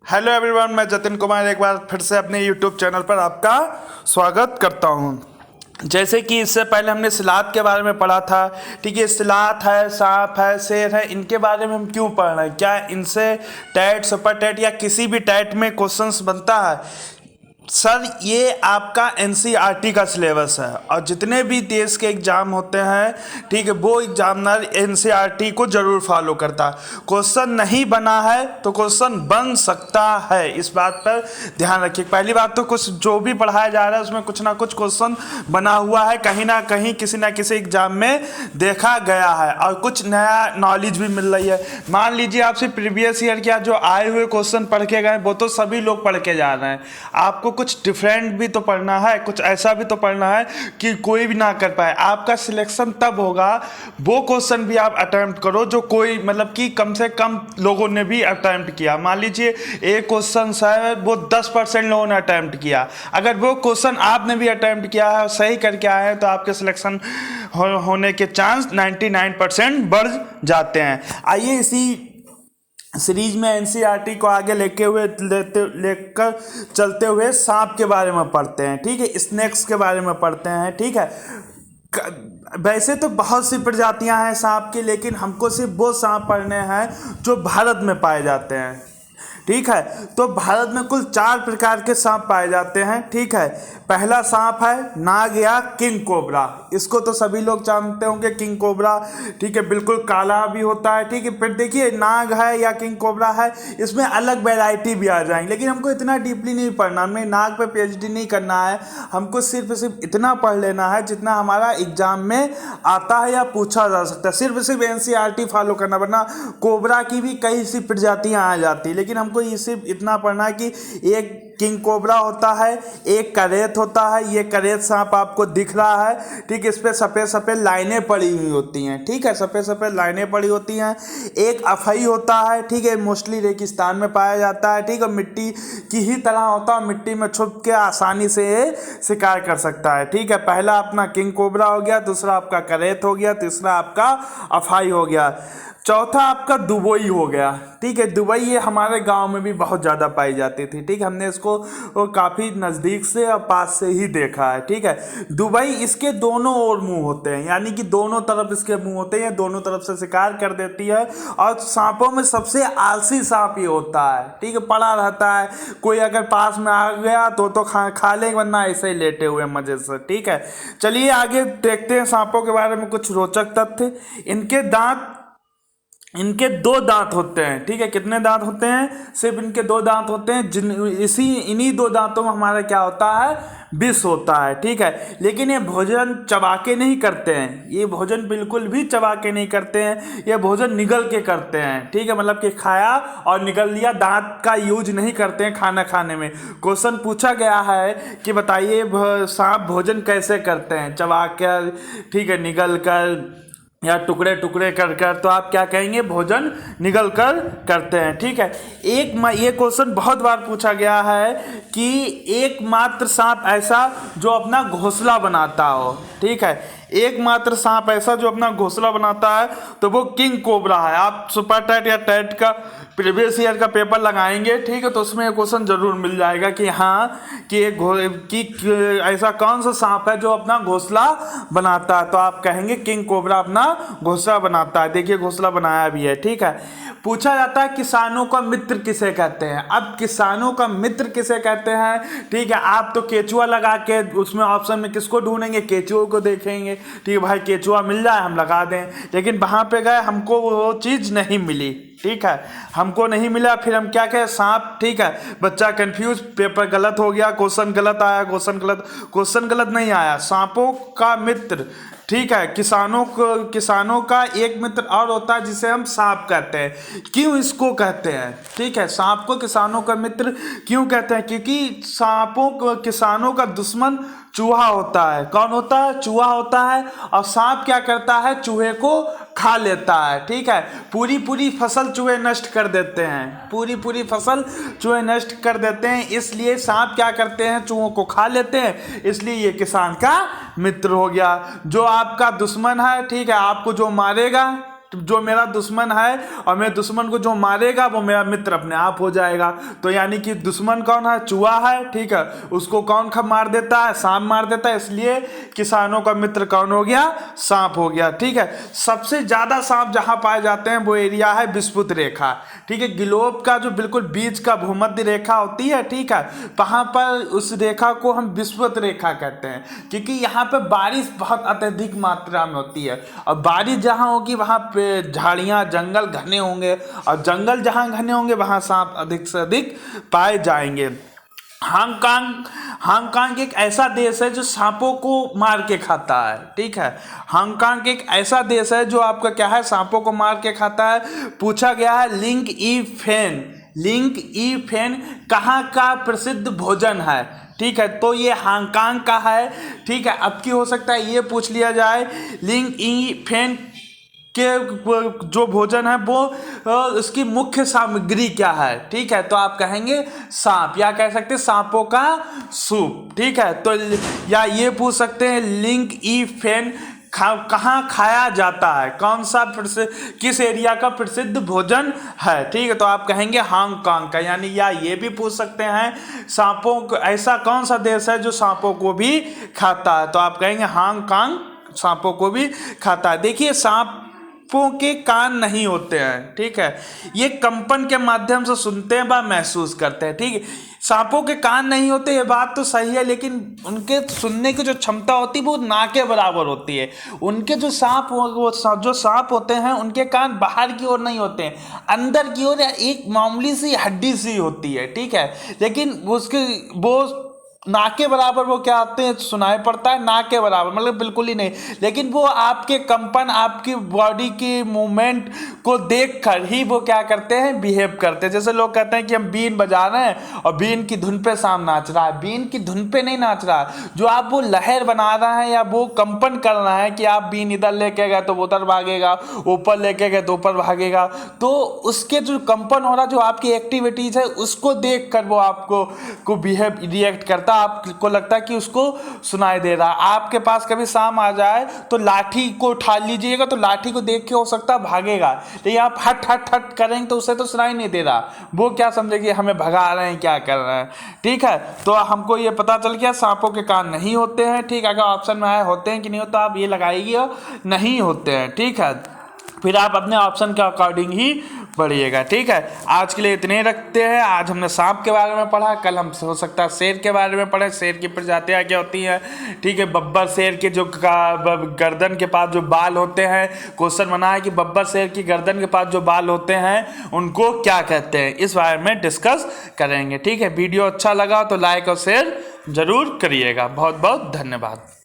Hello everyone, मैं जतिन कुमार एक बार फिर से अपने यूट्यूब चैनल पर आपका स्वागत करता हूं। जैसे कि इससे पहले हमने सिलात के बारे में पढ़ा था। ठीक है, सिलात है, सांप है, शेर है, इनके बारे में हम क्यों पढ़ रहे हैं? क्या इनसे टेट, सुपर टेट या किसी भी टेट में क्वेश्चंस बनता है? सर, ये आपका एनसीईआरटी का सिलेबस है और जितने भी देश के एग्ज़ाम होते हैं, ठीक है, वो एग्जामिनर एनसीईआरटी को ज़रूर फॉलो करता है। क्वेश्चन नहीं बना है तो क्वेश्चन बन सकता है, इस बात पर ध्यान रखिए। पहली बात तो कुछ जो भी पढ़ाया जा रहा है उसमें कुछ ना कुछ क्वेश्चन बना हुआ है, कहीं ना कहीं किसी ना किसी एग्जाम में देखा गया है और कुछ नया नॉलेज भी मिल रही है। मान लीजिए आपसे प्रीवियस ईयर क्या जो आए हुए क्वेश्चन पढ़ के गए वो तो सभी लोग पढ़ के जा रहे हैं, आपको कुछ डिफरेंट भी तो पढ़ना है, कुछ ऐसा भी तो पढ़ना है कि कोई भी ना कर पाए। आपका सिलेक्शन तब होगा वो क्वेश्चन भी आप अटेम्प्ट करो जो कोई मतलब कि कम से कम लोगों ने भी अटेम्प्ट किया। मान लीजिए एक क्वेश्चन है वो 10% लोगों ने अटेम्प्ट किया, अगर वो क्वेश्चन आपने भी अटेम्प्ट किया है और सही करके आए हैं तो आपके सिलेक्शन होने के चांस 99% बढ़ जाते हैं। आइए इसी सीरीज में एनसीईआरटी को आगे लेकर चलते हुए सांप के बारे में पढ़ते हैं। ठीक है, स्नेक्स के बारे में पढ़ते हैं। ठीक है, वैसे तो बहुत सी प्रजातियां हैं सांप की, लेकिन हमको सिर्फ वो सांप पढ़ने हैं जो भारत में पाए जाते हैं। ठीक है, तो भारत में कुल 4 प्रकार के सांप पाए जाते हैं। ठीक है, पहला सांप है नाग या किंग कोबरा। इसको तो सभी लोग जानते होंगे, किंग कोबरा। ठीक है, बिल्कुल काला भी होता है। ठीक है, फिर देखिए नाग है या किंग कोबरा है, इसमें अलग वैरायटी भी आ जाएंगी, लेकिन हमको इतना डीपली नहीं पढ़ना, हमें नाग पे पीएचडी नहीं करना है। हमको सिर्फ इतना पढ़ लेना है जितना हमारा एग्जाम में आता है या पूछा जा सकता है। सिर्फ एनसीईआरटी फॉलो करना, वरना कोबरा की भी कई सी प्रजातियां आ जाती, लेकिन हमको ये सिर्फ इतना पढ़ना है कि एक किंग कोबरा होता है, एक करेत होता है। ये करेत सांप आपको दिख रहा है। ठीक है, इस पे सफ़ेद सफ़ेद लाइनें पड़ी हुई होती हैं। ठीक है, सफ़ेद सफ़ेद लाइनें पड़ी होती हैं। एक अफई होता है। ठीक है, मोस्टली रेगिस्तान में पाया जाता है। ठीक है, मिट्टी की ही तरह होता है, मिट्टी में छुप के आसानी से शिकार कर सकता है। ठीक है, पहला अपना किंग कोबरा हो गया, दूसरा आपका करेत हो गया, तीसरा आपका अफाई हो गया, चौथा आपका दुबई हो गया। ठीक है, दुबई ये हमारे गांव में भी बहुत ज़्यादा पाई जाती थी। ठीक है, हमने इसको काफ़ी नज़दीक से और पास से ही देखा है। ठीक है, दुबई इसके दोनों ओर मुंह होते हैं, यानी कि दोनों तरफ इसके मुंह होते हैं, दोनों तरफ से शिकार कर देती है। और सांपों में सबसे आलसी सांप ये होता है। ठीक है, पड़ा रहता है, कोई अगर पास में आ गया तो खा लेंगे, वरना ऐसे ही लेटे हुए मज़े से। ठीक है, चलिए आगे देखते हैं सांपों के बारे में कुछ रोचक तथ्य। इनके 2 दांत होते हैं। ठीक है, कितने दांत होते हैं? सिर्फ इनके 2 दांत होते हैं। इन्हीं 2 दांतों में हमारा क्या होता है? विष होता है। ठीक है, लेकिन ये भोजन चबा के नहीं करते हैं, ये भोजन बिल्कुल भी चबा के नहीं करते हैं, ये भोजन निगल के करते हैं। ठीक है, मतलब कि खाया और निगल लिया, दांत का यूज नहीं करते हैं खाना खाने में। क्वेश्चन पूछा गया है कि बताइए सांप भोजन कैसे करते हैं? चबा कर, ठीक है, निगल कर या टुकड़े टुकड़े कर कर, तो आप क्या कहेंगे? भोजन निगल कर करते हैं। ठीक है, ये क्वेश्चन बहुत बार पूछा गया है कि एकमात्र सांप ऐसा जो अपना घोंसला बनाता हो। ठीक है, एकमात्र सांप ऐसा जो अपना घोंसला बनाता है तो वो किंग कोबरा है। आप सुपर टेट या टेट का प्रीवियस ईयर का पेपर लगाएंगे, ठीक है, तो उसमें क्वेश्चन जरूर मिल जाएगा कि हाँ कि ऐसा कौन सा सांप है जो अपना घोंसला बनाता है, तो आप कहेंगे किंग कोबरा अपना घोंसला बनाता है। देखिए घोंसला बनाया भी है। ठीक है, पूछा जाता है किसानों का मित्र किसे कहते हैं? अब किसानों का मित्र किसे कहते हैं? ठीक है, आप तो केचुआ लगा के उसमें ऑप्शन में किसको ढूंढेंगे? केचुओं को देखेंगे। ठीक है भाई, केचुआ मिल जाए हम लगा दें, लेकिन वहां पे गए हमको वो चीज नहीं मिली। ठीक है, हमको नहीं मिला, फिर हम क्या कहें? सांप। ठीक है, बच्चा कंफ्यूज, पेपर गलत हो गया, क्वेश्चन गलत आया, क्वेश्चन गलत नहीं आया। सांपों का मित्र, ठीक है, किसानों का एक मित्र और होता है जिसे हम सांप कहते हैं। क्यों इसको कहते हैं? ठीक है, सांप को किसानों का मित्र क्यों कहते हैं? क्योंकि सांपों को किसानों का दुश्मन चूहा होता है। कौन होता है? चूहा होता है। और सांप क्या करता है? चूहे को खा लेता है। ठीक है, पूरी फसल चूहे नष्ट कर देते हैं, पूरी फसल चूहे नष्ट कर देते हैं। इसलिए सांप क्या करते हैं? चूहों को खा लेते हैं, इसलिए ये किसान का मित्र हो गया। जो आपका दुश्मन है, ठीक है, आपको जो मारेगा, जो मेरा दुश्मन है और मेरे दुश्मन को जो मारेगा वो मेरा मित्र अपने आप हो जाएगा। तो यानी कि दुश्मन कौन है? चूहा है, ठीक है। उसको कौन मार देता है? सांप मार देता है। इसलिए किसानों का मित्र कौन हो गया? सांप हो गया, ठीक है। सबसे ज्यादा सांप जहां पाए जाते हैं वो एरिया है विषुवत रेखा, ठीक है। ग्लोब का जो बिल्कुल बीच का भूमध्य रेखा होती है, ठीक है, वहां पर उस रेखा को हम विषुवत रेखा कहते हैं, क्योंकि यहाँ पे बारिश बहुत अत्यधिक मात्रा में होती है। और बारिश जहाँ होगी वहाँ पे झाड़ियाँ जंगल घने होंगे, और जंगल जहाँ घने होंगे वहाँ सांप अधिक से अधिक पाए जाएंगे। हांगकांग एक ऐसा देश है जो सांपों को मार के खाता है, ठीक है। हांगकांग एक ऐसा देश है जो आपका क्या है? सांपों को मार के खाता है। पूछा गया है लिंग ई फेन कहाँ का प्रसिद्ध भोजन है, ठीक है। तो ये हांगकांग का है, ठीक है। अब की हो सकता है ये पूछ लिया जाए लिंग ई फेन के जो भोजन है वो उसकी मुख्य सामग्री क्या है, ठीक है। तो आप कहेंगे सांप, या कह सकते हैं सांपों का सूप, ठीक है। तो या ये पूछ सकते हैं लिंग ई फेन कहाँ खाया जाता है, कौन सा किस एरिया का प्रसिद्ध भोजन है, ठीक है। तो आप कहेंगे हांगकांग का। यानी या ये भी पूछ सकते हैं सांपों को, ऐसा कौन सा देश है जो सांपों को भी खाता है, तो आप कहेंगे हांगकांग सांपों को भी खाता है। देखिए सांपों के कान नहीं होते हैं, ठीक है। ये कंपन के माध्यम से सुनते हैं व महसूस करते हैं, ठीक है। सांपों के कान नहीं होते, ये बात तो सही है, लेकिन उनके सुनने की जो क्षमता होती है वो ना के बराबर होती है। उनके जो सांप होते हैं उनके कान बाहर की ओर नहीं होते हैं, अंदर की ओर एक मामूली सी हड्डी सी होती है, ठीक है। लेकिन वो ना के बराबर वो क्या आते हैं सुनाई पड़ता है, ना के बराबर मतलब बिल्कुल ही नहीं, लेकिन वो आपके कंपन, आपकी बॉडी की मूवमेंट को देखकर ही वो क्या करते हैं? बिहेव करते हैं। जैसे लोग कहते हैं कि हम बीन बजा रहे हैं और बीन की धुन पे सांप नाच रहा है, बीन की धुन पे नहीं नाच रहा, जो आप वो लहर बना रहे हैं या वो कंपन कर रहा है कि आप बीन इधर लेके गए तो वो उधर भागेगा, ऊपर लेके गए तो ऊपर भागेगा, तो उसके जो कंपन हो रहा, जो आपकी एक्टिविटीज है उसको देख कर वो आपको बिहेव रिएक्ट करता, आपको लगता है कि उसको सुनाई दे रहा। आपके पास कभी सांप आ जाए तो लाठी को उठा लीजिएगा, तो लाठी को देख के हो सकता है भागेगा, लेकिन आप हट हट हट करेंगे तो उसे तो सुनाई नहीं दे रहा, वो क्या समझेगी हमें भगा रहे हैं, क्या कर रहे हैं, ठीक है। तो हमको ये पता चल गया सांपों के कान नहीं होते हैं, ठीक है। अगर ऑप्शन में आए होते हैं कि नहीं होता, आप ये लगाइए नहीं होते हैं, ठीक है। फिर आप अपने ऑप्शन के अकॉर्डिंग ही बढ़िएगा, ठीक है। आज के लिए इतने रखते हैं। आज हमने सांप के बारे में पढ़ा, कल हम हो सकता है शेर के बारे में पढ़े, शेर की प्रजातियाँ क्या होती हैं, ठीक है। बब्बर शेर के जो गर्दन के पास जो बाल होते हैं, क्वेश्चन बना है कि बब्बर शेर की गर्दन के पास जो बाल होते हैं उनको क्या कहते हैं, इस बारे में डिस्कस करेंगे, ठीक है। वीडियो अच्छा लगा तो लाइक और शेयर जरूर करिएगा। बहुत बहुत धन्यवाद।